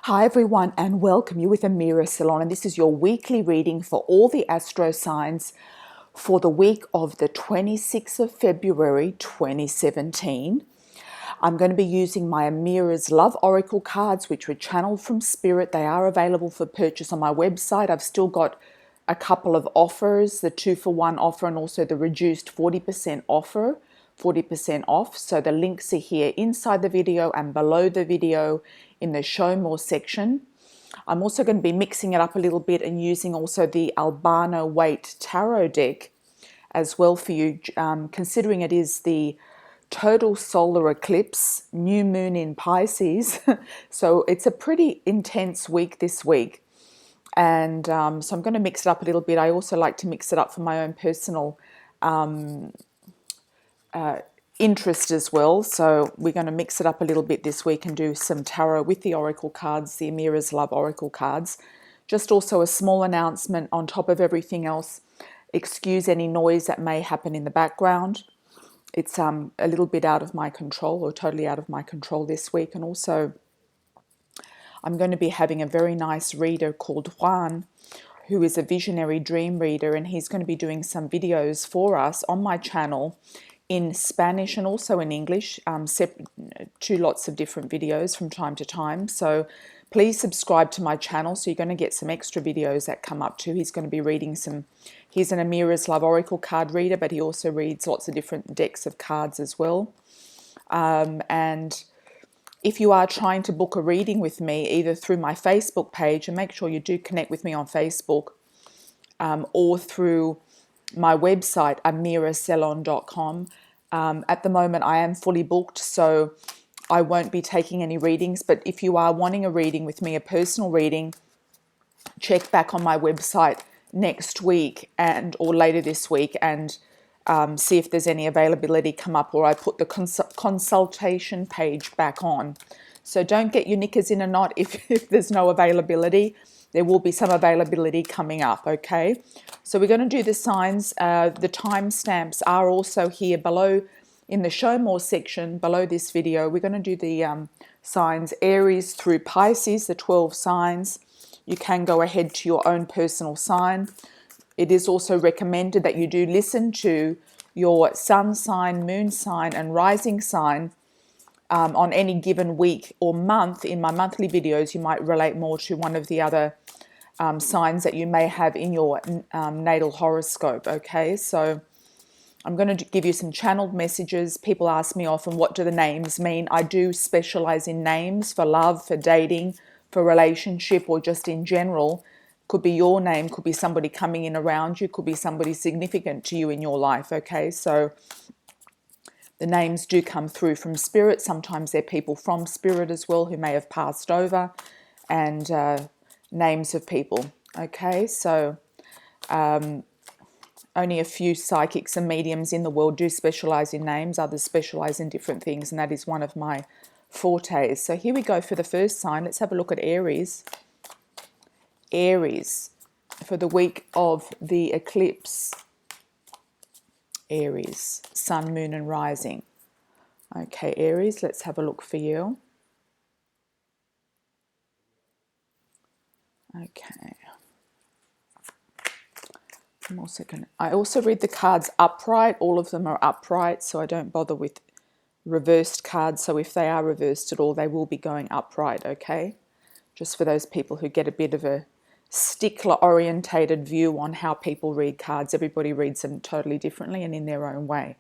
Hi everyone and welcome. You with Amira Celon, and this is your weekly reading for all the astro signs for the week of the 26th of February 2017. I'm going to be using my Amira's Love Oracle cards, which were channeled from Spirit. They are available for purchase on my website. I've still got a couple of offers, the 2-for-1 offer and also the reduced 40% offer, 40% off. So the links are here inside the video and below the video in the show more section. I'm also going to be mixing it up a little bit and using also the Albano Weight Tarot deck as well for you, considering it is the total solar eclipse, new moon in Pisces. So it's a pretty intense week this week. And so I'm going to mix it up a little bit. I also like to mix it up for my own personal interest as well. So we're going to mix it up a little bit this week and do some tarot with the oracle cards, the Amira's Love oracle cards. Just also a small announcement on top of everything else. Excuse any noise that may happen in the background. It's a little bit out of my control, or totally out of my control this week. And also I'm going to be having a very nice reader called Juan, who is a visionary dream reader, and he's going to be doing some videos for us on my channel in Spanish and also in English, two lots of different videos from time to time. So please subscribe to my channel so you're going to get some extra videos that come up too. He's going to be reading he's an Amira's Love Oracle card reader, but he also reads lots of different decks of cards as well. And if you are trying to book a reading with me, either through my Facebook page, and make sure you do connect with me on Facebook, or through my website, amiracelon.com. At the moment, I am fully booked, so I won't be taking any readings. But if you are wanting a reading with me, a personal reading, check back on my website next week or later this week and see if there's any availability come up, or I put the consultation page back on. So don't get your knickers in a knot if there's no availability. There will be some availability coming up, okay? So we're going to do the signs. The timestamps are also here below in the show more section below this video. We're going to do the signs Aries through Pisces, the 12 signs. You can go ahead to your own personal sign. It is also recommended that you do listen to your sun sign, moon sign, and rising sign on any given week or month. In my monthly videos, you might relate more to one of the other signs that you may have in your natal horoscope, okay? So I'm going to give you some channeled messages. People ask me often, what do the names mean? I do specialize in names for love, for dating, for relationship, or just in general. Could be your name, could be somebody coming in around you, could be somebody significant to you in your life, okay? So the names do come through from Spirit. Sometimes they're people from Spirit as well who may have passed over, and names of people, okay? So only a few psychics and mediums in the world do specialize in names. Others specialize in different things, and that is one of my fortes. So here we go for the first sign. Let's have a look at Aries. Aries for the week of the eclipse. Aries, sun, moon, and rising. Okay, Aries, let's have a look for you. Okay. I also read the cards upright. All of them are upright, so I don't bother with reversed cards. So if they are reversed at all, they will be going upright, okay? Just for those people who get a bit of a stickler-orientated view on how people read cards. Everybody reads them totally differently and in their own way.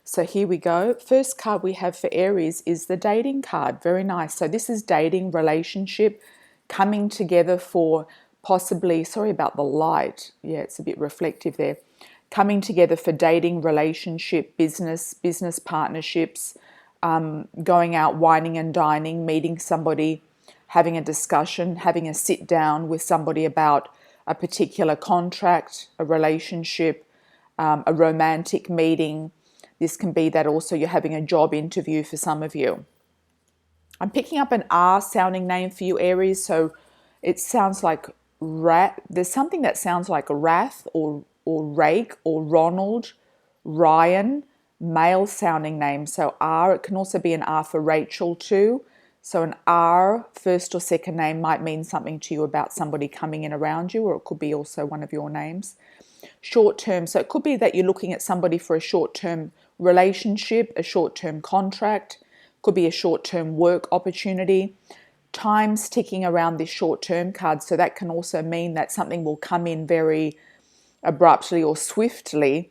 So here we go. First card we have for Aries is the dating card. Very nice. So this is dating, relationship, coming together for possibly, sorry about the light. Yeah, it's a bit reflective there. Coming together for dating, relationship, business partnerships, going out, wining and dining, meeting somebody, having a discussion, having a sit down with somebody about a particular contract, a relationship, a romantic meeting. This can be that also you're having a job interview for some of you. I'm picking up an R sounding name for you, Aries. So it sounds like there's something that sounds like Wrath or Rake or Ronald, Ryan, male sounding name. So R, it can also be an R for Rachel too. So an R, first or second name, might mean something to you about somebody coming in around you, or it could be also one of your names. Short term, so it could be that you're looking at somebody for a short-term relationship, a short-term contract, could be a short-term work opportunity. Time's ticking around this short-term card, so that can also mean that something will come in very abruptly or swiftly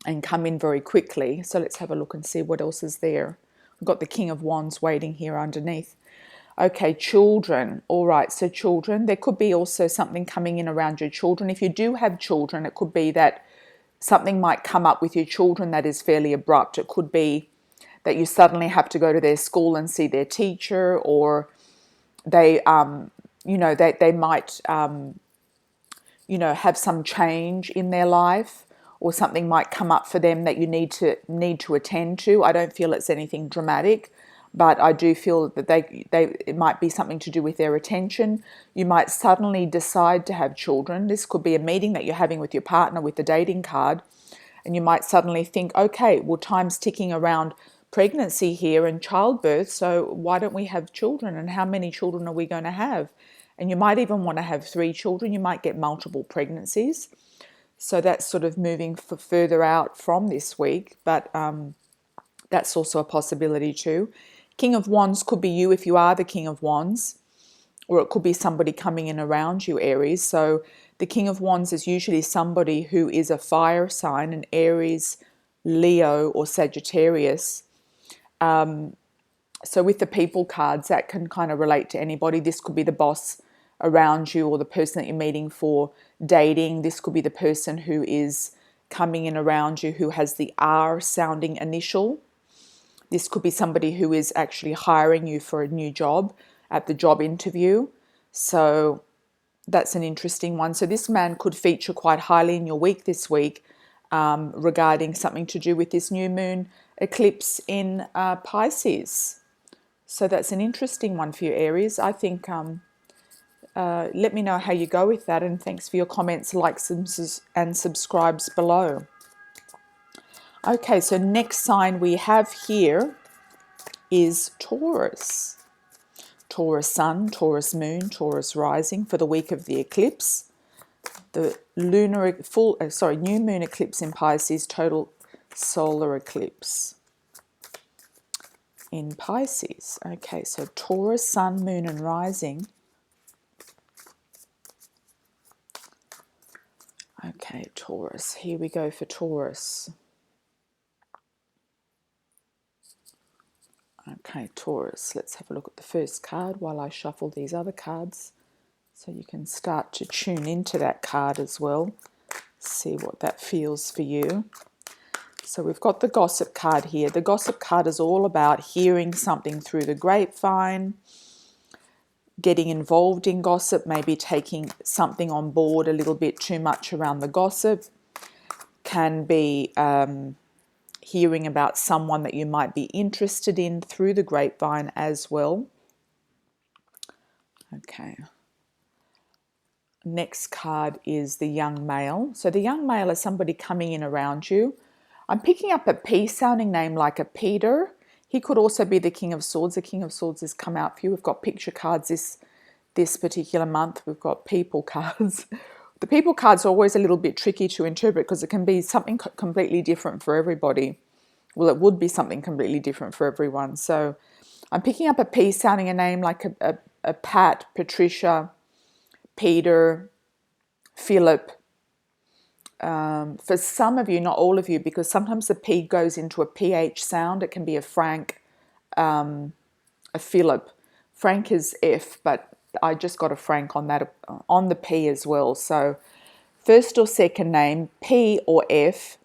and come in very quickly. So let's have a look and see what else is there. We've got the King of Wands waiting here underneath. Okay, children. All right, so children. There could be also something coming in around your children. If you do have children, it could be that something might come up with your children that is fairly abrupt. It could be that you suddenly have to go to their school and see their teacher, or they, they might, have some change in their life, or something might come up for them that you need to attend to. I don't feel it's anything dramatic, but I do feel that it might be something to do with their attention. You might suddenly decide to have children. This could be a meeting that you're having with your partner with the dating card, and you might suddenly think, okay, well, time's ticking around pregnancy here and childbirth, so why don't we have children, and how many children are we going to have? And you might even want to have 3 children. You might get multiple pregnancies. So that's sort of moving further out from this week, but that's also a possibility too. King of Wands could be you if you are the King of Wands, or it could be somebody coming in around you, Aries. So the King of Wands is usually somebody who is a fire sign, an Aries, Leo, or Sagittarius. So with the people cards, that can kind of relate to anybody. This could be the boss around you, or the person that you're meeting for dating. This could be the person who is coming in around you who has the R sounding initial. This could be somebody who is actually hiring you for a new job at the job interview. So that's an interesting one. So this man could feature quite highly in your week this week, regarding something to do with this new moon eclipse in Pisces. So that's an interesting one for you, Aries. I think let me know how you go with that, and thanks for your comments, likes, and subscribes below. Okay, so next sign we have here is Taurus. Taurus Sun, Taurus Moon, Taurus Rising for the week of the eclipse. The new moon eclipse in Pisces, total solar eclipse in Pisces. Okay, so Taurus, Sun, Moon, and Rising. Okay, Taurus. Here we go for Taurus. Okay, Taurus. Let's have a look at the first card while I shuffle these other cards, so you can start to tune into that card as well. See what that feels for you. So we've got the gossip card here. The gossip card is all about hearing something through the grapevine, getting involved in gossip, maybe taking something on board a little bit too much around the gossip. Can be hearing about someone that you might be interested in through the grapevine as well. Okay. Next card is the young male. So the young male is somebody coming in around you. I'm picking up a P sounding name like a Peter. He could also be the King of Swords. The King of Swords has come out for you. We've got picture cards this particular month. We've got people cards. The people cards are always a little bit tricky to interpret because it can be something completely different for everybody. Well, it would be something completely different for everyone. So I'm picking up a P sounding a name like a Pat, Patricia, Peter, Philip. For some of you, not all of you, because sometimes the P goes into a PH sound. It can be a Frank, a Philip. Frank is F, but I just got a Frank on that, on the P as well. So first or second name, P or F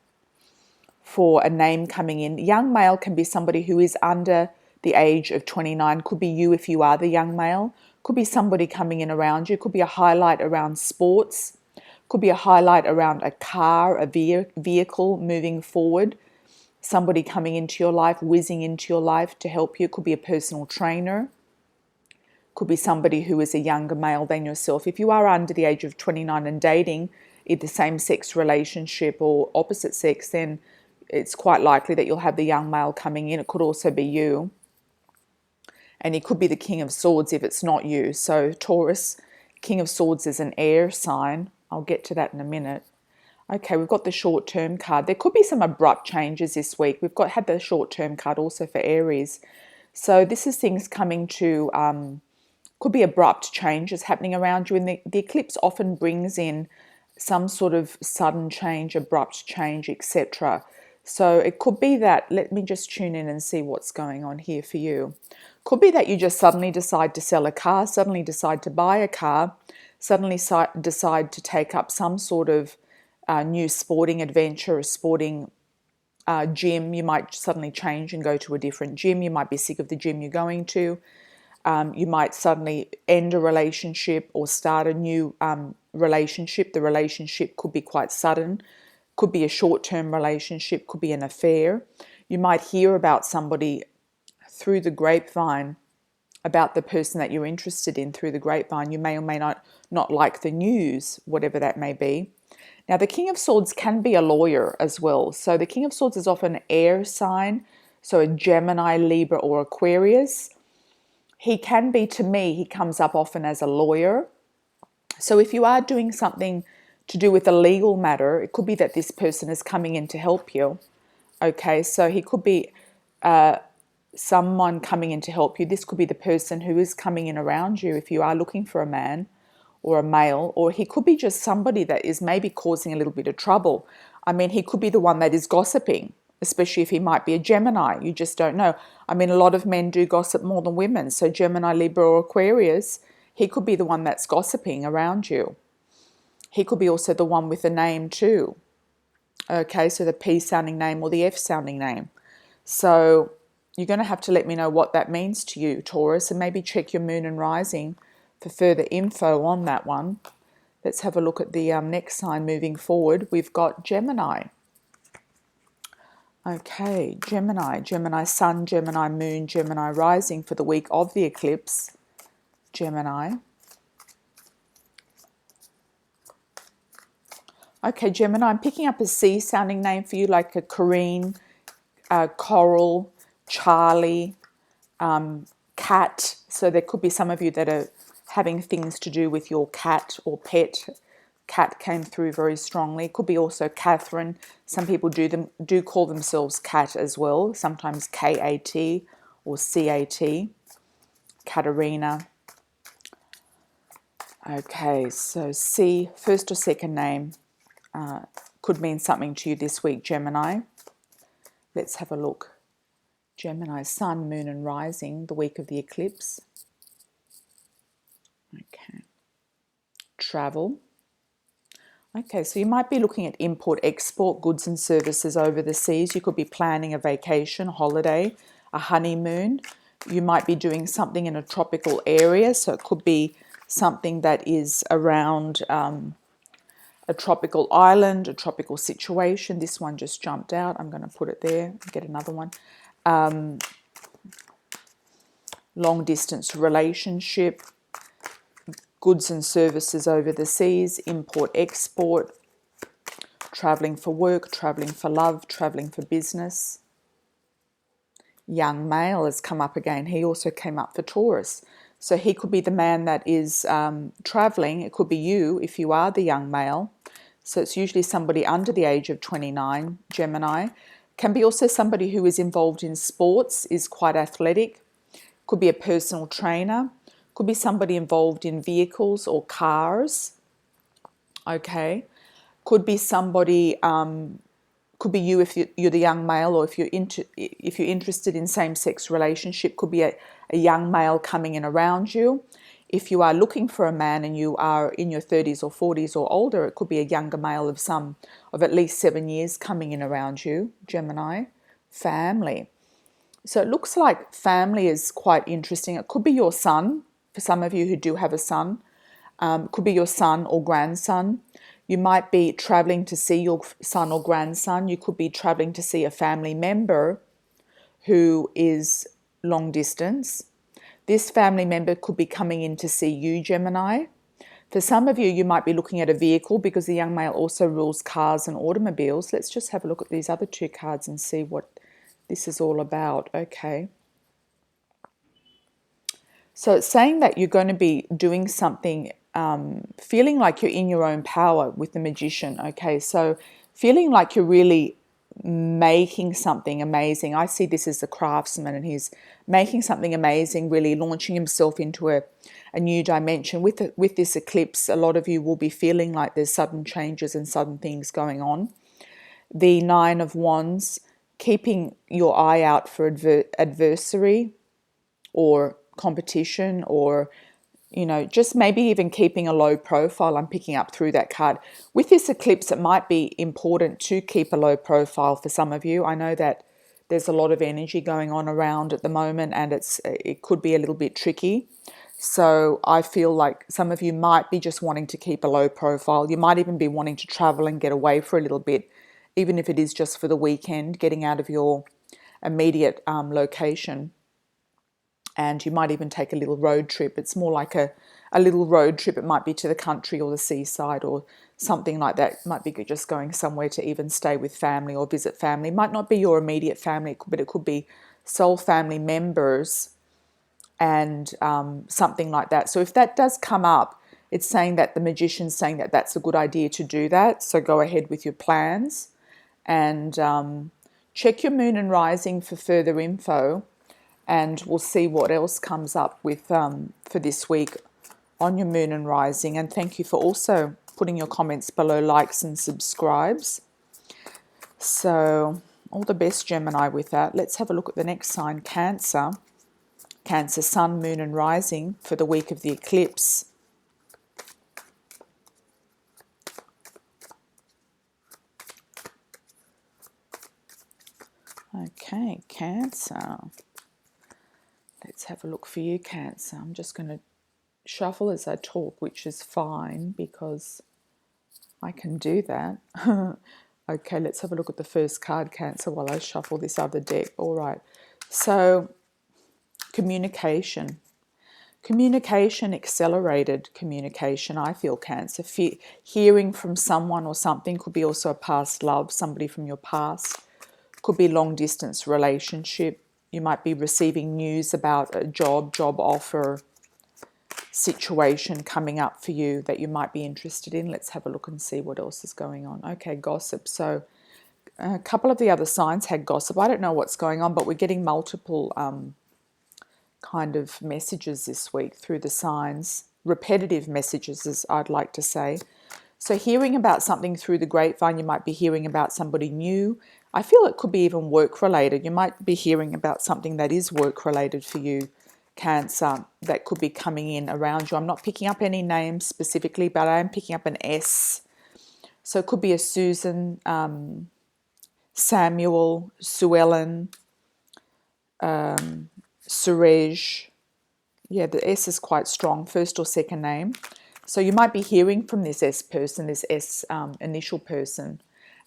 for a name coming in. Young male can be somebody who is under the age of 29. Could be you if you are the young male. Could be somebody coming in around you. Could be a highlight around sports. Could be a highlight around a car, a vehicle moving forward. Somebody coming into your life, whizzing into your life to help you. Could be a personal trainer. Could be somebody who is a younger male than yourself. If you are under the age of 29 and dating either same-sex relationship or opposite sex, then it's quite likely that you'll have the young male coming in. It could also be you. And he could be the King of Swords if it's not you. So Taurus, King of Swords is an air sign. I'll get to that in a minute. Okay, we've got the short-term card. There could be some abrupt changes this week. We've had the short-term card also for Aries. So this is things coming to, could be abrupt changes happening around you. And the eclipse often brings in some sort of sudden change, abrupt change, etc. So it could be that, let me just tune in and see what's going on here for you. Could be that you just suddenly decide to sell a car, suddenly decide to buy a car, suddenly decide to take up some sort of new sporting adventure, a sporting gym. You might suddenly change and go to a different gym. You might be sick of the gym you're going to. You might suddenly end a relationship or start a new relationship. The relationship could be quite sudden, could be a short-term relationship, could be an affair. You might hear about somebody through the grapevine, about the person that you're interested in through the grapevine. You may or may not like the news, whatever that may be. Now, the King of Swords can be a lawyer as well. So the King of Swords is often an air sign, so a Gemini, Libra, or Aquarius. He can be, to me, he comes up often as a lawyer. So if you are doing something to do with a legal matter, it could be that this person is coming in to help you. Okay, so he could be someone coming in to help you. This could be the person who is coming in around you if you are looking for a man or a male, or he could be just somebody that is maybe causing a little bit of trouble. I mean, he could be the one that is gossiping, especially if he might be a Gemini. You just don't know. I mean, a lot of men do gossip more than women. So Gemini, Libra, or Aquarius, he could be the one that's gossiping around you. He could be also the one with the name too. Okay, so the P sounding name or the F sounding name. So you're going to have to let me know what that means to you, Taurus, and maybe check your moon and rising for further info on that one. Let's have a look at the next sign moving forward. We've got Gemini. Okay, Gemini Sun, Gemini Moon, Gemini Rising for the week of the eclipse. Gemini. Okay, Gemini, I'm picking up a C sounding name for you, like a Corinne, Coral, Charlie, Cat. So there could be some of you that are having things to do with your cat or pet. Cat came through very strongly. It could be also Catherine. Some people do call themselves Cat as well. Sometimes K-A-T or C-A-T. Katerina. Okay, so C, first or second name, could mean something to you this week, Gemini. Let's have a look. Gemini, Sun, Moon and Rising, the week of the eclipse. Okay. Travel. Okay, so you might be looking at import-export goods and services over the seas. You could be planning a vacation, a holiday, a honeymoon. You might be doing something in a tropical area, so it could be something that is around a tropical island, a tropical situation. This one just jumped out. I'm going to put it there and get another one. Long-distance relationship, goods and services over the seas, import-export, traveling for work, traveling for love, traveling for business. Young male has come up again. He also came up for Taurus. So he could be the man that is traveling. It could be you if you are the young male. So it's usually somebody under the age of 29, Gemini. Can be also somebody who is involved in sports, is quite athletic. Could be a personal trainer. Could be somebody involved in vehicles or cars. Okay. Could be somebody, could be you if you're the young male, or if you're interested in same-sex relationship, could be a young male coming in around you. If you are looking for a man and you are in your 30s or 40s or older, it could be a younger male of at least 7 years coming in around you, Gemini. Family. So it looks like family is quite interesting. It could be your son, for some of you who do have a son. Could be your son or grandson. You might be traveling to see your son or grandson. You could be traveling to see a family member who is long distance. This family member could be coming in to see you, Gemini. For some of you, you might be looking at a vehicle because the young male also rules cars and automobiles. Let's just have a look at these other two cards and see what this is all about. Okay. So it's saying that you're going to be doing something, feeling like you're in your own power with the Magician. Okay, so feeling like you're really making something amazing. I see this as a craftsman, and he's making something amazing, really launching himself into a new dimension. With this eclipse, a lot of you will be feeling like there's sudden changes and sudden things going on. The Nine of Wands, keeping your eye out for adversary or competition, or just maybe even keeping a low profile. I'm picking up through that card. With this eclipse, it might be important to keep a low profile for some of you. I know that there's a lot of energy going on around at the moment, and it could be a little bit tricky. So I feel like some of you might be just wanting to keep a low profile. You might even be wanting to travel and get away for a little bit, even if it is just for the weekend, getting out of your immediate location. And you might even take a little road trip. It's more like a little road trip. It might be to the country or the seaside or something like that. It might be just going somewhere to even stay with family or visit family. It might not be your immediate family, but it could be soul family members and something like that. So if that does come up, it's saying that the Magician's saying that that's a good idea to do that. So go ahead with your plans and check your moon and rising for further info. And we'll see what else comes up with for this week on your moon and rising. And thank you for also putting your comments below, likes and subscribes. So all the best, Gemini, with that. Let's have a look at the next sign, Cancer. Cancer, sun, moon and rising for the week of the eclipse. Okay, Cancer. Let's have a look for you, Cancer. I'm just going to shuffle as I talk, which is fine because I can do that. Okay, let's have a look at the first card, Cancer, while I shuffle this other deck. All right. So, communication. Communication, accelerated communication, I feel, Cancer. Hearing from someone or something, could be also a past love, somebody from your past. Could be long distance relationship. You might be receiving news about a job offer, situation coming up for you that you might be interested in. Let's have a look and see what else is going on. Okay, gossip. So a couple of the other signs had gossip. I don't know what's going on, but we're getting multiple kind of messages this week through the signs. Repetitive messages, as I'd like to say. So hearing about something through the grapevine, you might be hearing about somebody new. I feel it could be even work-related. You might be hearing about something that is work-related for you, Cancer, that could be coming in around you. I'm not picking up any names specifically, but I am picking up an S. So it could be a Susan, Samuel, Sue Ellen, Surej. Yeah, the S is quite strong, first or second name. So you might be hearing from this S person, this S initial person.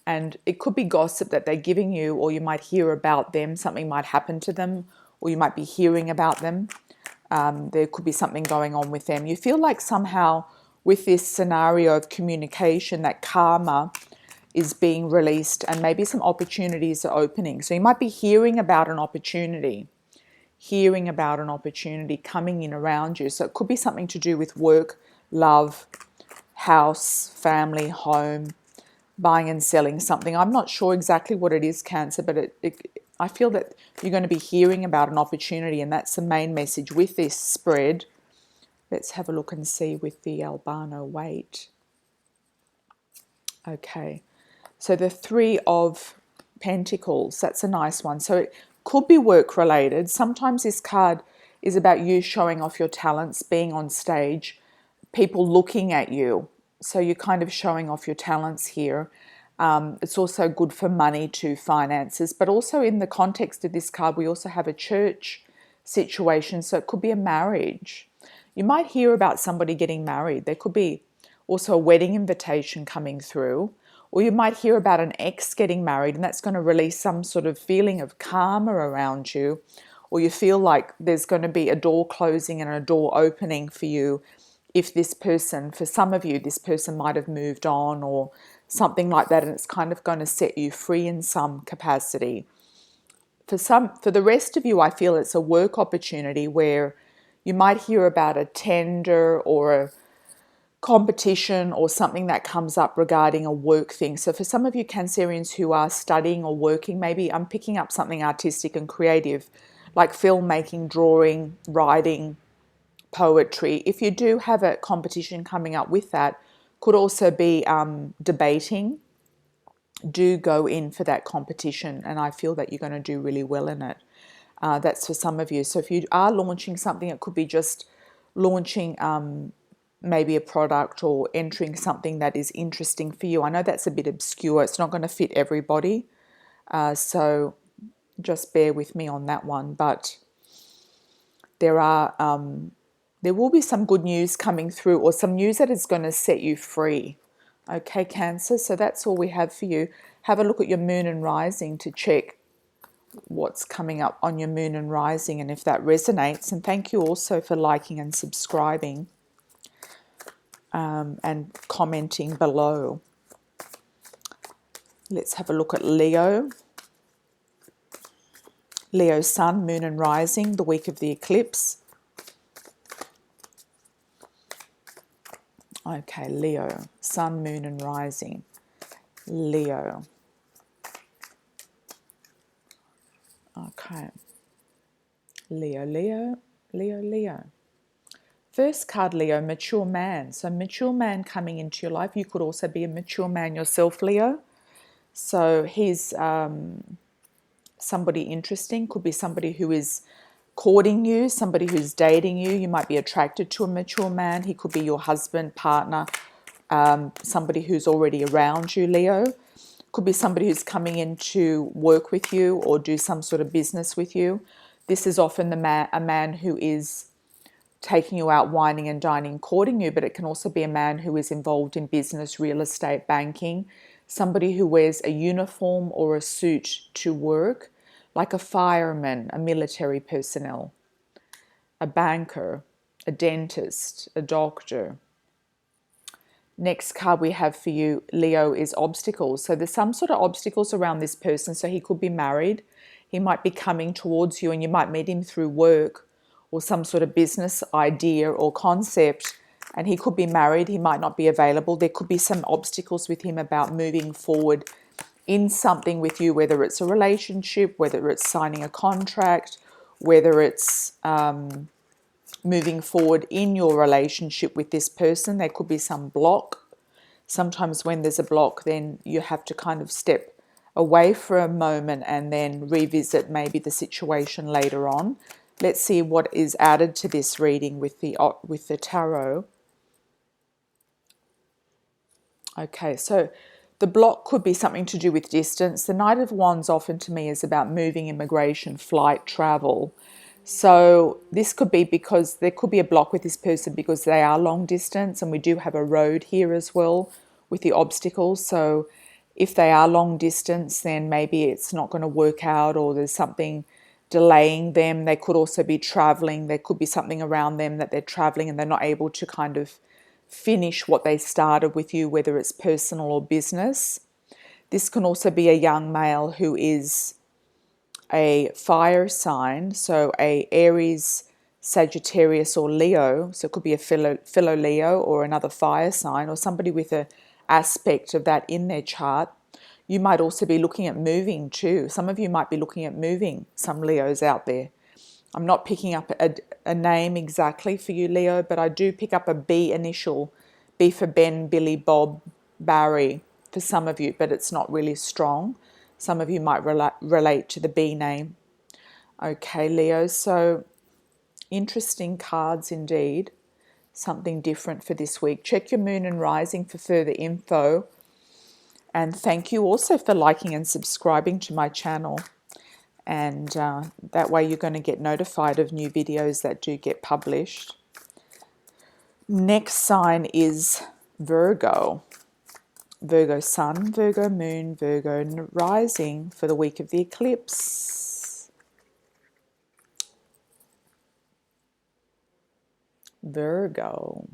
And it could be gossip that they're giving you, or you might hear about them. Something might happen to them, or you might be hearing about them. There could be something going on with them. You feel like somehow with this scenario of communication that karma is being released and maybe some opportunities are opening. So you might be hearing about an opportunity coming in around you. So it could be something to do with work, love, house, family, home, buying and selling something. I'm not sure exactly what it is, Cancer, but I feel that you're going to be hearing about an opportunity, and that's the main message with this spread. Let's have a look and see with the albino weight. Okay, so the Three of Pentacles, that's a nice one. So it could be work related. Sometimes this card is about you showing off your talents, being on stage, people looking at you. So you're kind of showing off your talents here. It's also good for money to finances, but also in the context of this card, we also have a church situation. So it could be a marriage. You might hear about somebody getting married. There could be also a wedding invitation coming through, or you might hear about an ex getting married, and that's going to release some sort of feeling of karma around you, or you feel like there's going to be a door closing and a door opening for you. If this person, for some of you, this person might have moved on or something like that, and it's kind of going to set you free in some capacity. For the rest of you, I feel it's a work opportunity where You might hear about a tender or a competition or something that comes up regarding a work thing. So for some of you Cancerians who are studying or working, maybe I'm picking up something artistic and creative, like filmmaking, drawing, writing, poetry. If you do have a competition coming up with that, could also be debating. Do go in for that competition, and I feel that you're going to do really well in it. That's for some of you. So if you are launching something, it could be just launching maybe a product or entering something that is interesting for you. I know that's a bit obscure. It's not going to fit everybody. So just bear with me on that one. But there will be some good news coming through, or some news that is going to set you free. Okay, Cancer, so that's all we have for you. Have a look at your moon and rising to check what's coming up on your moon and rising and if that resonates. And thank you also for liking and subscribing and commenting below. Let's have a look at Leo. Leo Sun, Moon and Rising, the week of the eclipse. Okay, Leo, Sun, Moon and Rising. Leo. Okay. Leo, Leo, Leo, Leo. First card, Leo, mature man. So mature man coming into your life. You could also be a mature man yourself, Leo. So he's somebody interesting. Could be somebody who is courting you, somebody who's dating you. You might be attracted to a mature man. He could be your husband, partner, somebody who's already around you, Leo. Could be somebody who's coming in to work with you or do some sort of business with you. This is often a man who is taking you out, wining and dining, courting you, but it can also be a man who is involved in business, real estate, banking, somebody who wears a uniform or a suit to work, like a fireman, a military personnel, a banker, a dentist, a doctor. Next card we have for you, Leo, is obstacles. So there's some sort of obstacles around this person. So he could be married. He might be coming towards you and you might meet him through work or some sort of business idea or concept. And he could be married. He might not be available. There could be some obstacles with him about moving forward in something with you, whether it's a relationship, whether it's signing a contract, whether it's moving forward in your relationship with this person. There could be some block. Sometimes when there's a block, then you have to kind of step away for a moment and then revisit maybe the situation later on. Let's see what is added to this reading with the tarot. Okay, so the block could be something to do with distance. The Knight of Wands often to me is about moving, immigration, flight, travel. So this could be because there could be a block with this person because they are long distance, and we do have a road here as well with the obstacles. So if they are long distance, then maybe it's not going to work out, or there's something delaying them. They could also be traveling. There could be something around them that they're traveling and they're not able to kind of finish what they started with you, whether it's personal or business. This can also be a young male who is a fire sign, so a Aries, Sagittarius or Leo. So it could be a fellow Leo or another fire sign, or somebody with an aspect of that in their chart. You might also be looking at moving too. Some of you might be looking at moving, some Leos out there. I'm not picking up a name exactly for you, Leo, but I do pick up a B initial. B for Ben, Billy, Bob, Barry for some of you, but it's not really strong. Some of you might relate to the B name. Okay, Leo, so interesting cards indeed. Something different for this week. Check your moon and rising for further info. And thank you also for liking and subscribing to my channel. And that way you're going to get notified of new videos that do get published. Next sign is Virgo. Virgo Sun, Virgo Moon, Virgo Rising for the week of the eclipse. Virgo.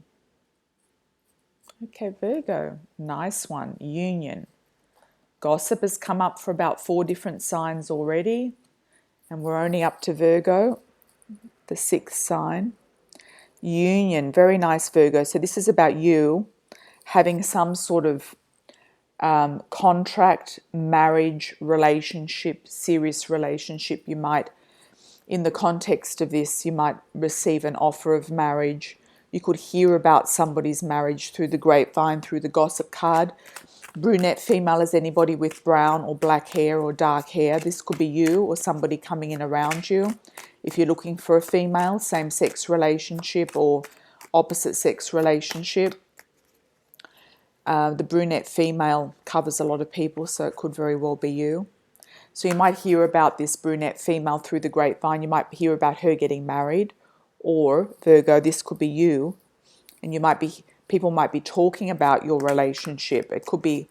Okay, Virgo. Nice one. Union. Gossip has come up for about 4 different signs already. And we're only up to Virgo, the 6th sign. union. Very nice, Virgo. So this is about you having some sort of contract, marriage, relationship, serious relationship. You might, in the context of this, you might receive an offer of marriage. You could hear about somebody's marriage through the grapevine, through the gossip card. Brunette female is anybody with brown or black hair or dark hair. This could be you or somebody coming in around you. If you're looking for a female, same-sex relationship or opposite-sex relationship. The brunette female covers a lot of people, so it could very well be you. So you might hear about this brunette female through the grapevine. You might hear about her getting married, or Virgo, this could be you, and people might be talking about your relationship. It could be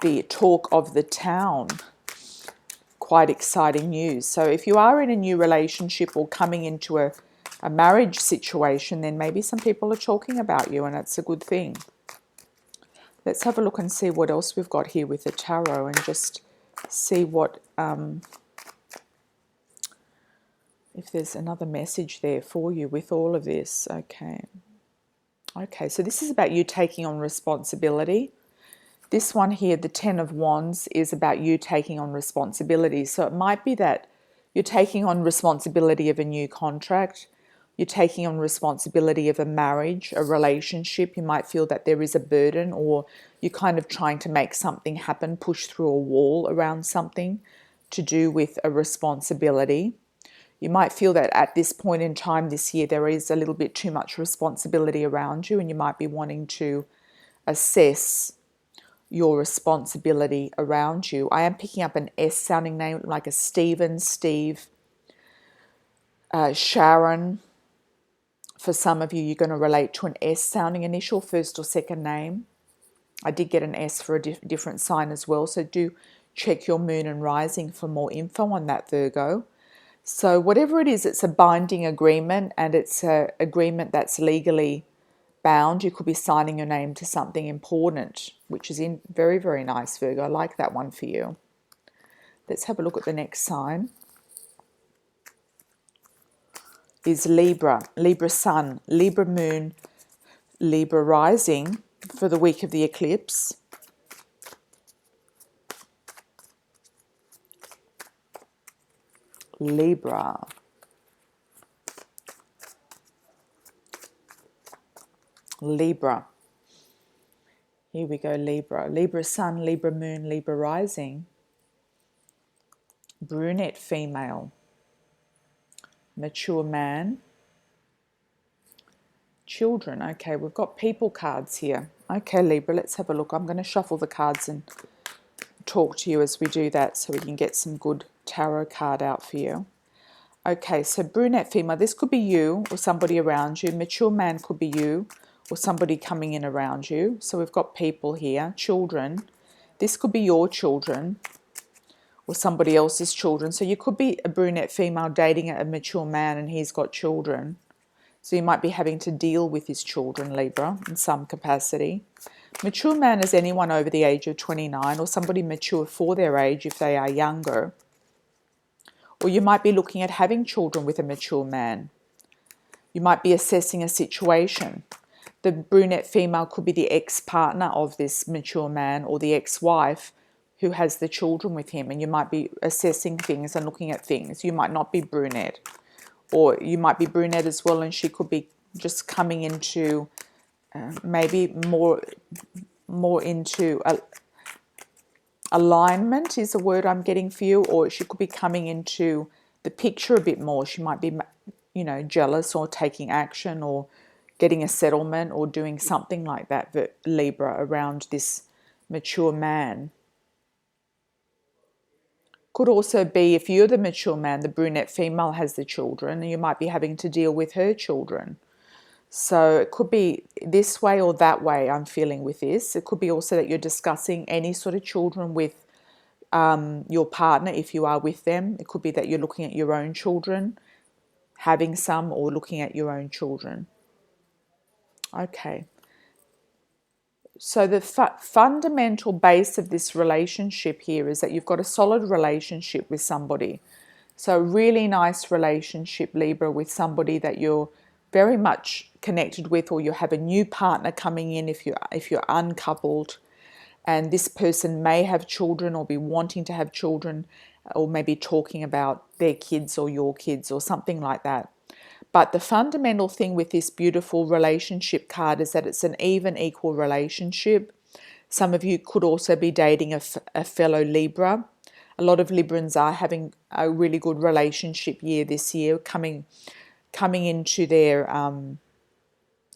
the talk of the town. Quite exciting news. So if you are in a new relationship or coming into a marriage situation, then maybe some people are talking about you, and it's a good thing. Let's have a look and see what else we've got here with the tarot, and just see what if there's another message there for you with all of this. Okay, so this is about you taking on responsibility. This one here, the Ten of Wands, is about you taking on responsibility. So it might be that you're taking on responsibility of a new contract. You're taking on responsibility of a marriage, a relationship. You might feel that there is a burden, or you're kind of trying to make something happen, push through a wall around something to do with a responsibility. You might feel that at this point in time this year, there is a little bit too much responsibility around you, and you might be wanting to assess your responsibility around you. I am picking up an S sounding name, like a Stephen, Steve, Sharon. For some of you, you're going to relate to an S sounding initial, first or second name. I did get an S for a different sign as well, so do check your moon and rising for more info on that, Virgo. So whatever it is, it's a binding agreement, and it's an agreement that's legally bound. You could be signing your name to something important, which is very, very nice, Virgo. I like that one for you. Let's have a look at the next sign. Is Libra, Libra Sun, Libra Moon, Libra Rising for the week of the eclipse. Libra. Libra. Here we go, Libra. Libra Sun, Libra Moon, Libra Rising. Brunette female. Mature man. Children. Okay, we've got people cards here. Okay, Libra, let's have a look. I'm going to shuffle the cards and talk to you as we do that, so we can get some good tarot card out for you. Okay, so brunette female, this could be you or somebody around you. Mature man could be you or somebody coming in around you. So we've got people here. Children. This could be your children or somebody else's children. So you could be a brunette female dating a mature man, and he's got children. So you might be having to deal with his children, Libra, in some capacity. Mature man is anyone over the age of 29, or somebody mature for their age if they are younger. Or you might be looking at having children with a mature man. You might be assessing a situation. The brunette female could be the ex-partner of this mature man, or the ex-wife who has the children with him, and you might be assessing things and looking at things. You might not be brunette, or you might be brunette as well, and she could be just coming into maybe more into alignment is the word I'm getting for you, or she could be coming into the picture a bit more. She might be, jealous or taking action or getting a settlement or doing something like that, Libra, around this mature man. Could also be, if you're the mature man, the brunette female has the children, and you might be having to deal with her children. So it could be this way or that way I'm feeling with this. It could be also that you're discussing any sort of children with your partner if you are with them. It could be that you're looking at your own children, having some, or looking at your own children. Okay. So the fundamental base of this relationship here is that you've got a solid relationship with somebody. So a really nice relationship, Libra, with somebody that you're very much connected with, or you have a new partner coming in if you're uncoupled, and this person may have children or be wanting to have children, or maybe talking about their kids or your kids or something like that. But the fundamental thing with this beautiful relationship card is that it's an even, equal relationship. Some of you could also be dating a fellow Libra. A lot of Librans are having a really good relationship year this year, coming into their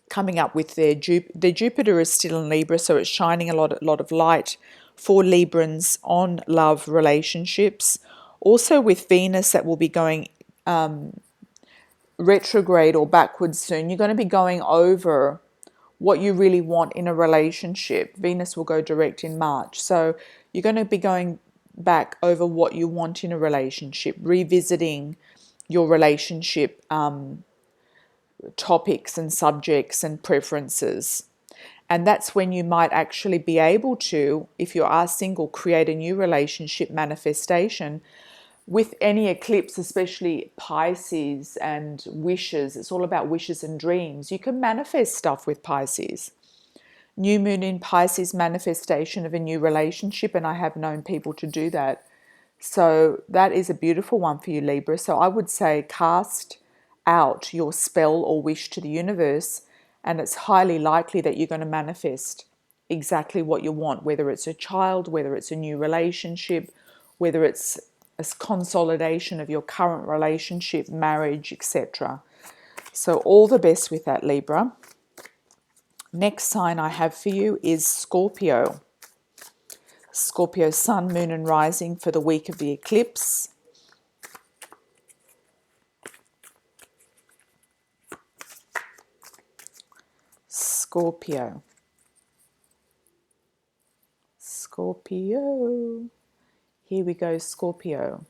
coming up with their Jupiter is still in Libra, so it's shining a lot of light for Librans on love relationships. Also with Venus, that will be going retrograde or backwards soon. You're going to be going over what you really want in a relationship. Venus will go direct in March, so you're going to be going back over what you want in a relationship, revisiting your relationship topics and subjects and preferences. And that's when you might actually be able to, if you are single, create a new relationship manifestation. With any eclipse, especially Pisces and wishes, it's all about wishes and dreams. You can manifest stuff with Pisces. New moon in Pisces, manifestation of a new relationship, and I have known people to do that. So that is a beautiful one for you, Libra. So I would say cast out your spell or wish to the universe, and it's highly likely that you're going to manifest exactly what you want, whether it's a child, whether it's a new relationship, whether it's a consolidation of your current relationship, marriage, etc. So all the best with that, Libra. Next sign I have for you is Scorpio. Scorpio sun, moon and rising for the week of the eclipse. Scorpio. Scorpio. Here we go, Scorpio.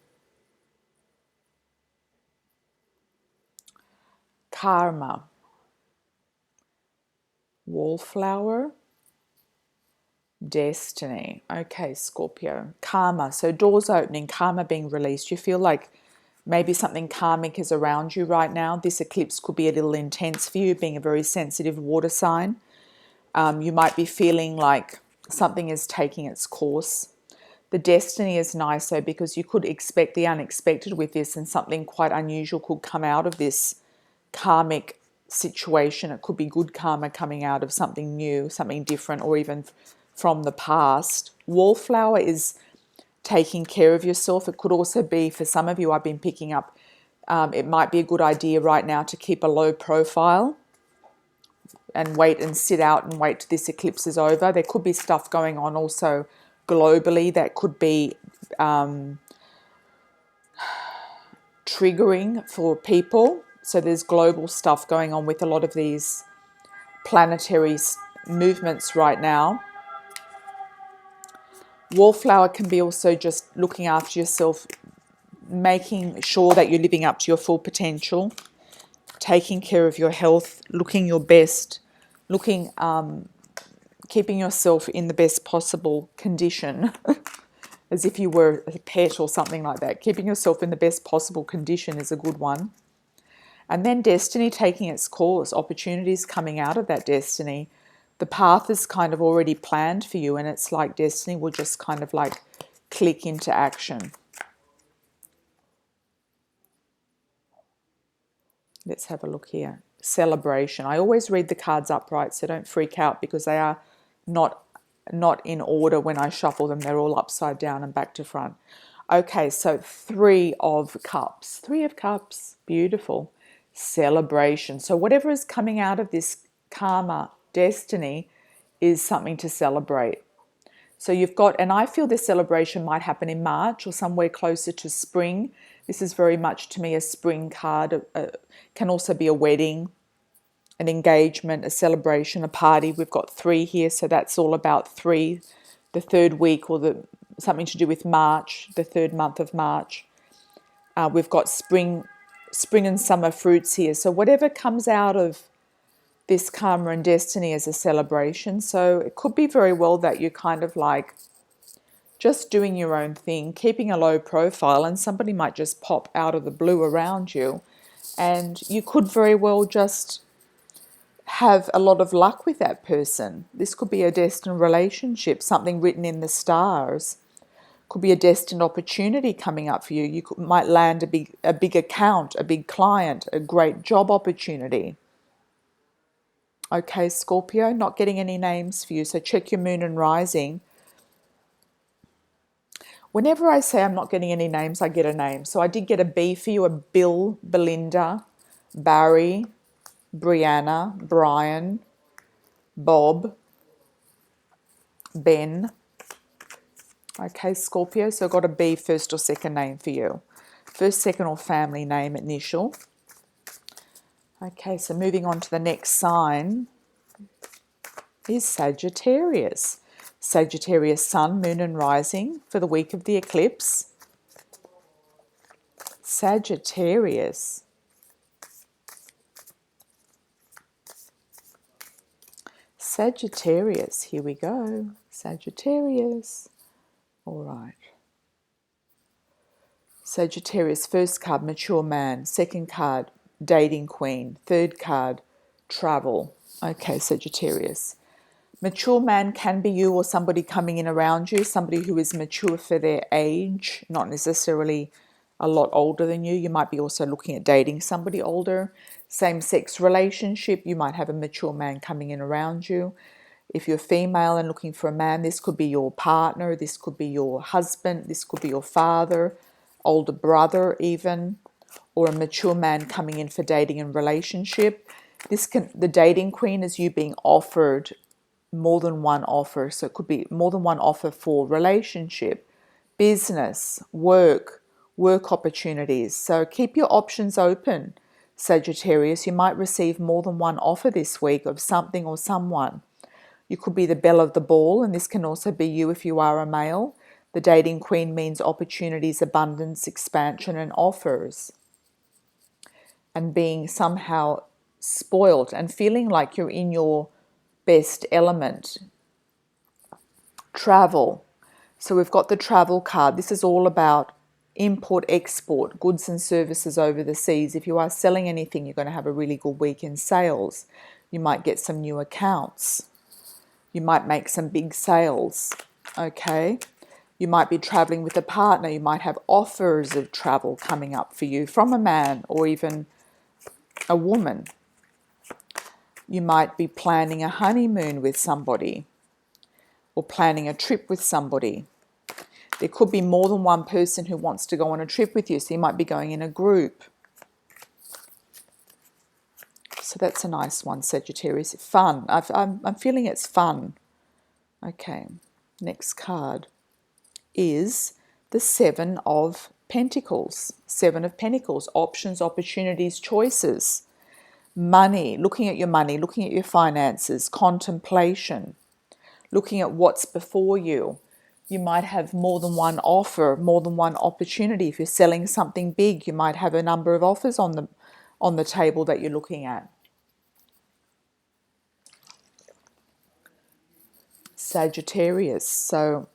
Karma. Wallflower. Destiny. Okay, Scorpio. Karma. So doors opening, karma being released. You feel like maybe something karmic is around you right now. This eclipse could be a little intense for you, being a very sensitive water sign. You might be feeling like something is taking its course. The destiny is nice though, because you could expect the unexpected with this, and something quite unusual could come out of this karmic situation. It could be good karma coming out of something new, something different, or even from the past. Wallflower is taking care of yourself. It could also be, for some of you, I've been picking up, it might be a good idea right now to keep a low profile and wait and sit out and wait till this eclipse is over. There could be stuff going on also globally that could be triggering for people. So there's global stuff going on with a lot of these planetary movements right now. Wallflower can be also just looking after yourself, making sure that you're living up to your full potential, taking care of your health, looking your best, keeping yourself in the best possible condition, as if you were a pet or something like that. Keeping yourself in the best possible condition is a good one. And then destiny taking its course, opportunities coming out of that destiny. The path is kind of already planned for you, and it's like destiny will just kind of like click into action. Let's have a look here. Celebration. I always read the cards upright, so don't freak out, because they are not in order when I shuffle them. They're all upside down and back to front. Okay, so 3 of Cups. 3 of Cups. Beautiful. Celebration. So whatever is coming out of this karma destiny is something to celebrate. So you've got, and I feel this celebration might happen in March or somewhere closer to spring. This is very much to me a spring card. Can also be a wedding, an engagement, a celebration, a party. We've got 3 here, so that's all about 3, the 3rd week, or something to do with March, the 3rd month of March. We've got spring and summer fruits here. So whatever comes out of this karma and destiny is a celebration. So it could be very well that you're kind of like just doing your own thing, keeping a low profile, and somebody might just pop out of the blue around you And you could very well just have a lot of luck with that person. This could be a destined relationship, something written in the stars. Could be a destined opportunity coming up for you. You might land a big account, a big client, a great job opportunity. Okay, Scorpio, not getting any names for you, so check your moon and rising. Whenever I say I'm not getting any names, I get a name. So I did get a B for you, a Bill, Belinda, Barry, Brianna, Brian, Bob, Ben. Okay, Scorpio, so I've got a B first or second name for you. First, second, or family name initial. Okay, so moving on to the next sign is Sagittarius. Sagittarius sun, moon and rising for the week of the eclipse. Sagittarius. Sagittarius, here we go. Sagittarius. All right. Sagittarius, first card, mature man. Second card, dating queen. Third card, travel. Okay, Sagittarius. Mature man can be you or somebody coming in around you, somebody who is mature for their age, not necessarily a lot older than you. You might be also looking at dating somebody older. Same-sex relationship, you might have a mature man coming in around you. If you're female and looking for a man, this could be your partner, this could be your husband, this could be your father, older brother even, or a mature man coming in for dating and relationship. The dating queen is you being offered more than one offer. So it could be more than one offer for relationship, business, work opportunities. So keep your options open, Sagittarius. You might receive more than one offer this week of something or someone. You could be the belle of the ball, and this can also be you if you are a male. The dating queen means opportunities, abundance, expansion, and offers. And being somehow spoilt and feeling like you're in your best element. Travel. So we've got the travel card. This is all about import, export, goods and services over the seas. If you are selling anything, you're going to have a really good week in sales. You might get some new accounts. You might make some big sales. Okay. You might be traveling with a partner. You might have offers of travel coming up for you from a man or even a woman. You might be planning a honeymoon with somebody or planning a trip with somebody. There could be more than one person who wants to go on a trip with you, so you might be going in a group. So that's a nice one, Sagittarius. Fun. I'm feeling it's fun. Okay, next card is the Seven of Pentacles. Seven of Pentacles, options, opportunities, choices. Money, looking at your finances, contemplation, looking at what's before you. You might have more than one offer, more than one opportunity. If you're selling something big, you might have a number of offers on the table that you're looking at. Sagittarius. So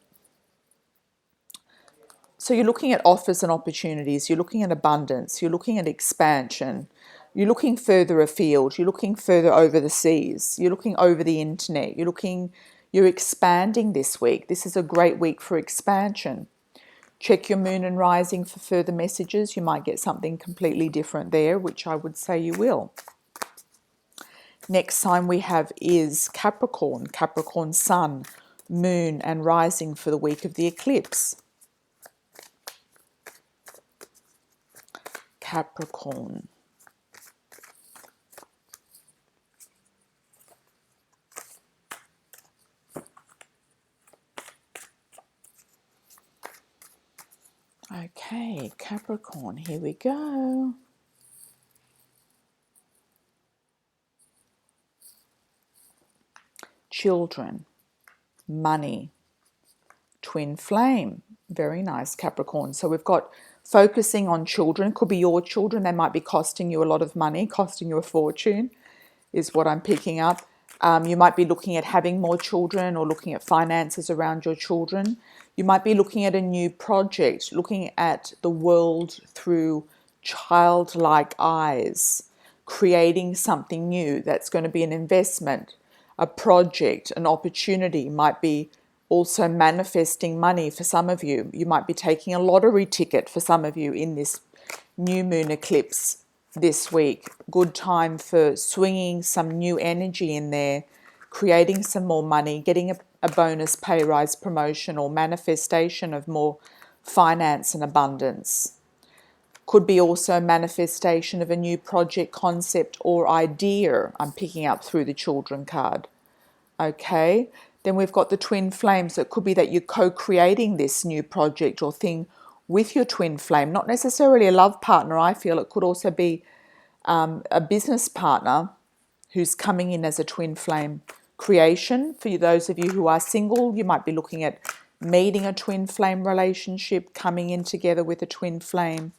you're looking at offers and opportunities. You're looking at abundance. You're looking at expansion. You're looking further afield. You're looking further over the seas. You're looking over the internet. You're expanding this week. This is a great week for expansion. Check your moon and rising for further messages. You might get something completely different there, which I would say you will. Next sign we have is Capricorn. Capricorn sun, moon and rising for the week of the eclipse. Capricorn. Okay, Capricorn, here we go. Children, money, twin flame. Very nice, Capricorn. So we've got focusing on children. Could be your children. They might be costing you a lot of money, costing you a fortune, is what I'm picking up. You might be looking at having more children or looking at finances around your children. You might be looking at a new project, looking at the world through childlike eyes, creating something new that's going to be an investment, a project, an opportunity. Might be also manifesting money for some of you. You might be taking a lottery ticket for some of you in this new moon eclipse this week. Good time for swinging some new energy in there, creating some more money, getting a bonus pay rise, promotion, or manifestation of more finance and abundance. Could be also manifestation of a new project, concept, or idea. I'm picking up through the children card. Okay, then we've got the twin flame. So it could be that you're co-creating this new project or thing with your twin flame, not necessarily a love partner. I feel it could also be a business partner who's coming in as a twin flame creation. For those of you who are single, you might be looking at meeting a twin flame relationship, coming in together with a twin flame.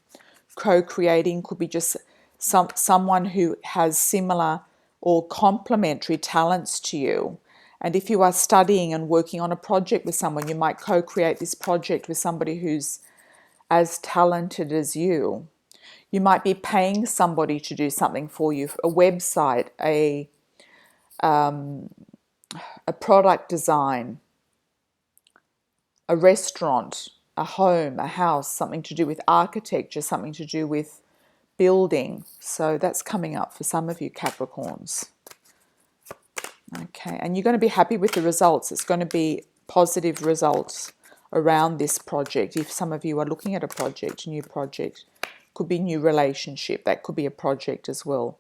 Co-creating could be just someone who has similar or complementary talents to you. And if you are studying and working on a project with someone, you might co-create this project with somebody who's as talented as you. You might be paying somebody to do something for you, a website, a product design, a restaurant, a home, a house, something to do with architecture, something to do with building. So that's coming up for some of you Capricorns. Okay, and you're going to be happy with the results. It's going to be positive results around this project. If some of you are looking at a project, a new project, could be new relationship. That could be a project as well.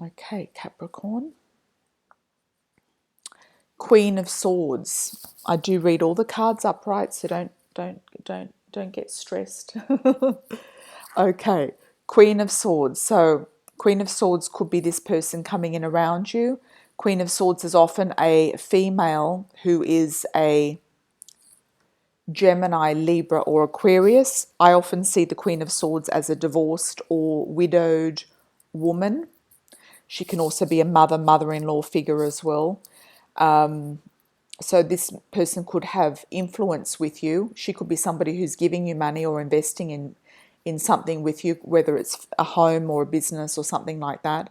Okay, Capricorn. Queen of Swords. I do read all the cards upright, so don't get stressed. Okay, Queen of Swords. So Queen of Swords could be this person coming in around you. Queen of Swords is often a female who is a Gemini, Libra, or Aquarius. I often see the Queen of Swords as a divorced or widowed woman. She can also be a mother-in-law figure as well. So this person could have influence with you. She could be somebody who's giving you money or investing in something with you, whether it's a home or a business or something like that.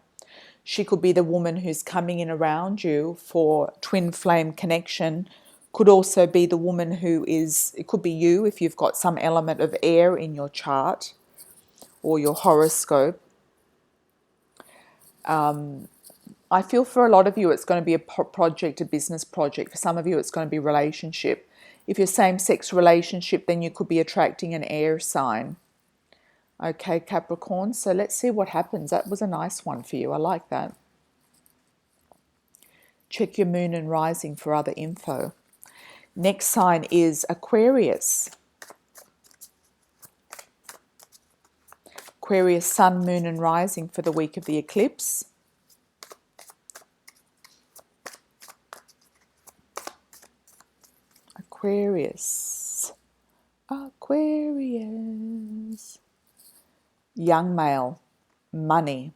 She could be the woman who's coming in around you for twin flame connection. Could also be the woman who is, it could be you if you've got some element of air in your chart or your horoscope. I feel for a lot of you it's going to be a project, a business project. For some of you it's going to be relationship. If you're same-sex relationship, then you could be attracting an air sign. Okay, Capricorn, so let's see what happens. That was a nice one for you. I like that. Check your moon and rising for other info. Next sign is Aquarius. Aquarius, sun, moon and rising for the week of the eclipse. Aquarius. Aquarius. Young male, money.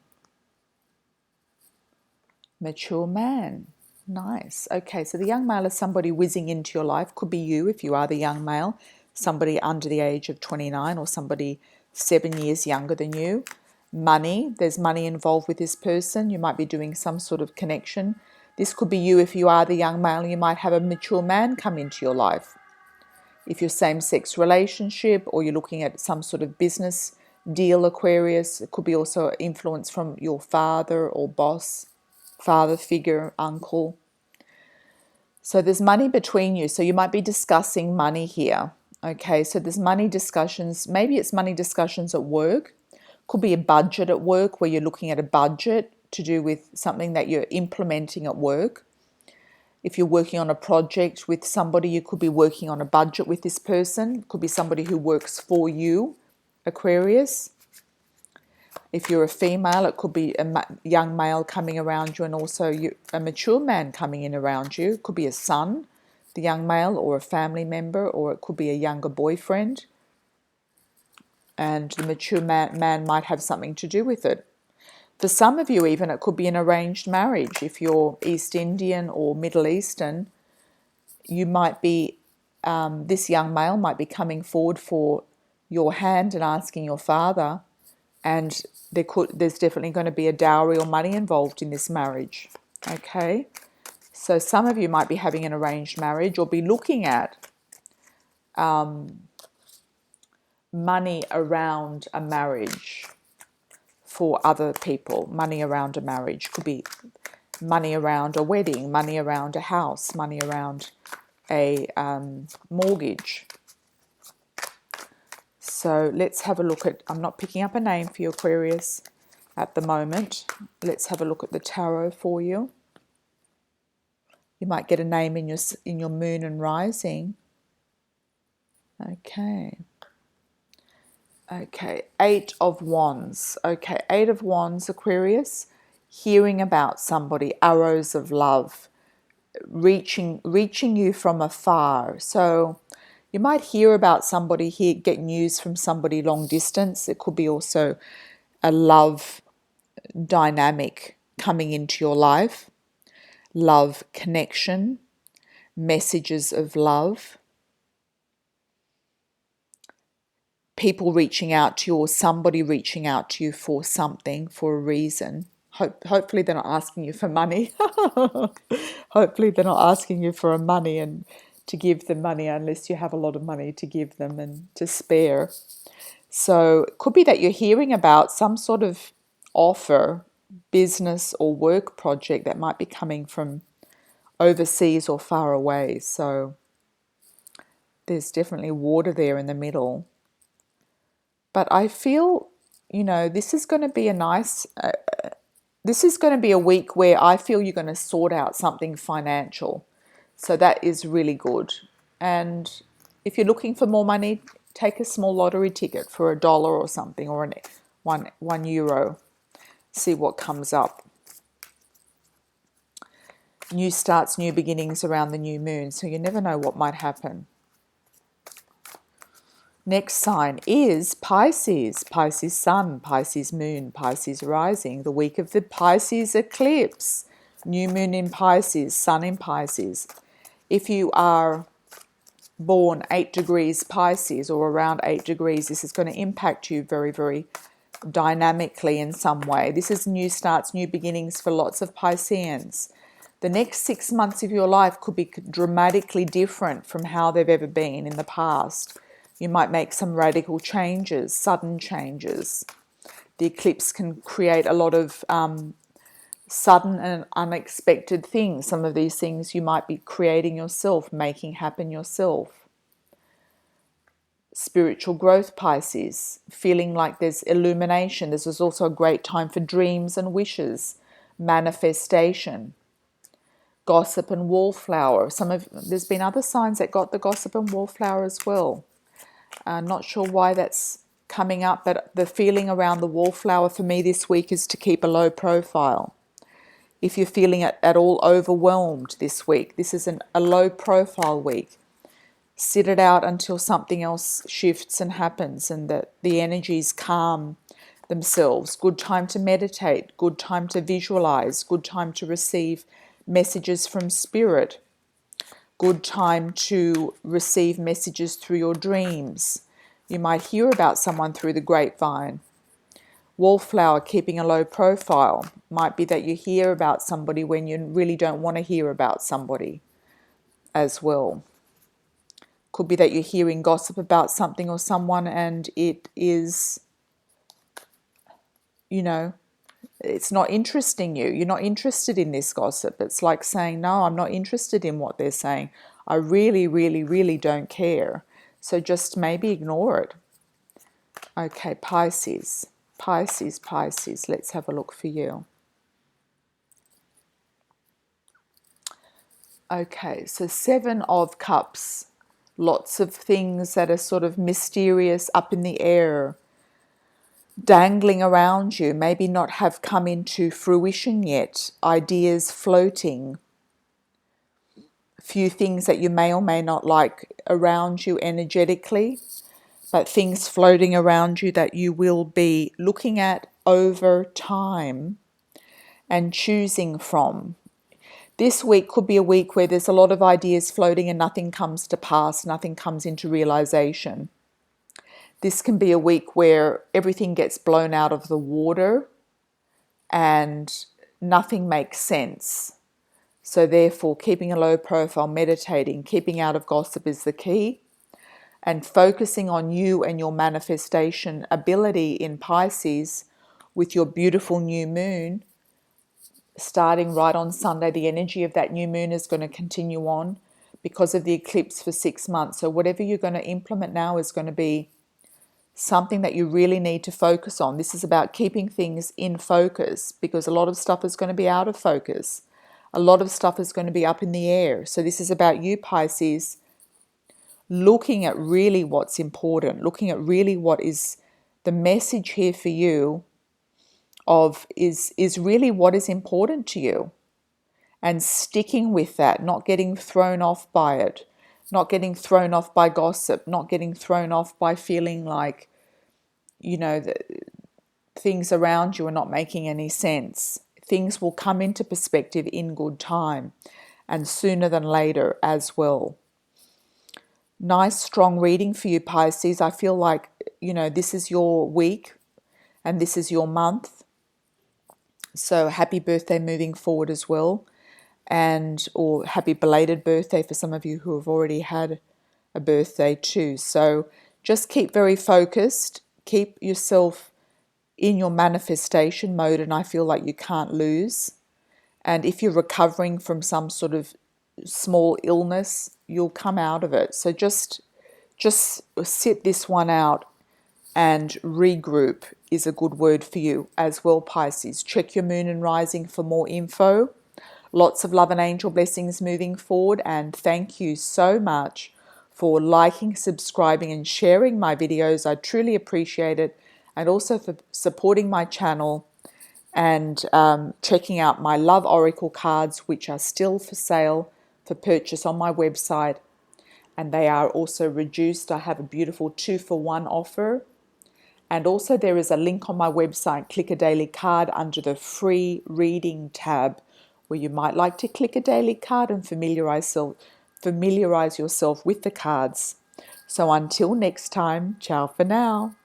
Mature man. Nice. Okay, so the young male is somebody whizzing into your life. Could be you if you are the young male, somebody under the age of 29 or somebody 7 years younger than you. Money, there's money involved with this person. You might be doing some sort of connection. This could be you if you are the young male. You might have a mature man come into your life. If you're same-sex relationship or you're looking at some sort of business deal, Aquarius, it could be also influence from your father or boss, father figure, uncle. So there's money between you. So you might be discussing money here. Okay, so there's money discussions. Maybe it's money discussions at work. Could be a budget at work where you're looking at a budget to do with something that you're implementing at work. If you're working on a project with somebody, you could be working on a budget with this person. It could be somebody who works for you, Aquarius. If you're a female, it could be a young male coming around you and also a mature man coming in around you. It could be a son, the young male, or a family member, or it could be a younger boyfriend. And the mature man might have something to do with it. For some of you even, it could be an arranged marriage. If you're East Indian or Middle Eastern, you might be, this young male might be coming forward for your hand and asking your father, and there's definitely going to be a dowry or money involved in this marriage. Okay, so some of you might be having an arranged marriage or be looking at money around a marriage for other people. Money around a marriage could be money around a wedding, money around a house, money around a mortgage. So let's have a look at, I'm not picking up a name for you, Aquarius, at the moment. Let's have a look at the tarot for you. You might get a name in your moon and rising. Okay. Okay, 8 of Wands. Okay, 8 of Wands, Aquarius. Hearing about somebody, arrows of love, reaching you from afar. So you might hear about somebody here, get news from somebody long distance. It could be also a love dynamic coming into your life, love connection, messages of love, people reaching out to you or somebody reaching out to you for something, for a reason. Hopefully they're not asking you for money. Hopefully they're not asking you for money and to give them money unless you have a lot of money to give them and to spare. So it could be that you're hearing about some sort of offer, business or work project that might be coming from overseas or far away. So there's definitely water there in the middle. But I feel, this is going to be this is going to be a week where I feel you're going to sort out something financial. So that is really good. And if you're looking for more money, take a small lottery ticket for $1 or something, or one euro. See what comes up. New starts, new beginnings around the new moon. So you never know what might happen. Next sign is Pisces. Pisces sun, Pisces moon, Pisces rising. The week of the Pisces eclipse. New moon in Pisces, sun in Pisces. If you are born 8 degrees Pisces or around 8 degrees, this is going to impact you very, very dynamically in some way. This is new starts, new beginnings for lots of Pisceans. The next 6 months of your life could be dramatically different from how they've ever been in the past. You might make some radical changes, sudden changes. The eclipse can create a lot of sudden and unexpected things. Some of these things you might be creating yourself, making happen yourself. Spiritual growth, Pisces, feeling like there's illumination. This is also a great time for dreams and wishes, manifestation. Gossip and wallflower. There's been other signs that got the gossip and wallflower as well. Not sure why that's coming up, but the feeling around the wallflower for me this week is to keep a low profile. If you're feeling at all overwhelmed this week, this is a low profile week. Sit it out until something else shifts and happens and that the energies calm themselves. Good time to meditate, good time to visualize, good time to receive messages from spirit. Good time to receive messages through your dreams. You might hear about someone through the grapevine. Wallflower, keeping a low profile. Might be that you hear about somebody when you really don't want to hear about somebody as well. Could be that you're hearing gossip about something or someone and it is, it's not interesting you. You're not interested in this gossip. It's like saying, no, I'm not interested in what they're saying. I really, really, really don't care. So just maybe ignore it. Okay, Pisces. Pisces. Let's have a look for you. Okay, so 7 of Cups. Lots of things that are sort of mysterious, up in the air, dangling around you, maybe not have come into fruition yet, ideas floating, a few things that you may or may not like around you energetically, but things floating around you that you will be looking at over time and choosing from. This week could be a week where there's a lot of ideas floating and nothing comes to pass, nothing comes into realization. This can be a week where everything gets blown out of the water and nothing makes sense. So therefore, keeping a low profile, meditating, keeping out of gossip is the key, and focusing on you and your manifestation ability in Pisces with your beautiful new moon starting right on Sunday. The energy of that new moon is going to continue on because of the eclipse for 6 months. So whatever you're going to implement now is going to be something that you really need to focus on. This is about keeping things in focus because a lot of stuff is going to be out of focus. A lot of stuff is going to be up in the air. So this is about you, Pisces, looking at really what's important, looking at really what is the message here for you of is really what is important to you, and sticking with that, not getting thrown off by it, not getting thrown off by gossip, not getting thrown off by feeling like, that things around you are not making any sense. Things will come into perspective in good time and sooner than later as well. Nice, strong reading for you, Pisces. I feel like, this is your week and this is your month. So happy birthday moving forward as well. Or happy belated birthday for some of you who have already had a birthday too. So just keep very focused. Keep yourself in your manifestation mode, and I feel like you can't lose. And if you're recovering from some sort of small illness, you'll come out of it. So just sit this one out, and regroup is a good word for you as well, Pisces. Check your moon and rising for more info. Lots of love and angel blessings moving forward, and thank you so much for liking, subscribing and sharing my videos. I truly appreciate it, and also for supporting my channel and checking out my love oracle cards, which are still for sale for purchase on my website, and they are also reduced. I have a beautiful 2-for-1 offer. And also there is a link on my website, click a daily card under the free reading tab, where you might like to click a daily card and familiarize yourself with the cards. So until next time, ciao for now.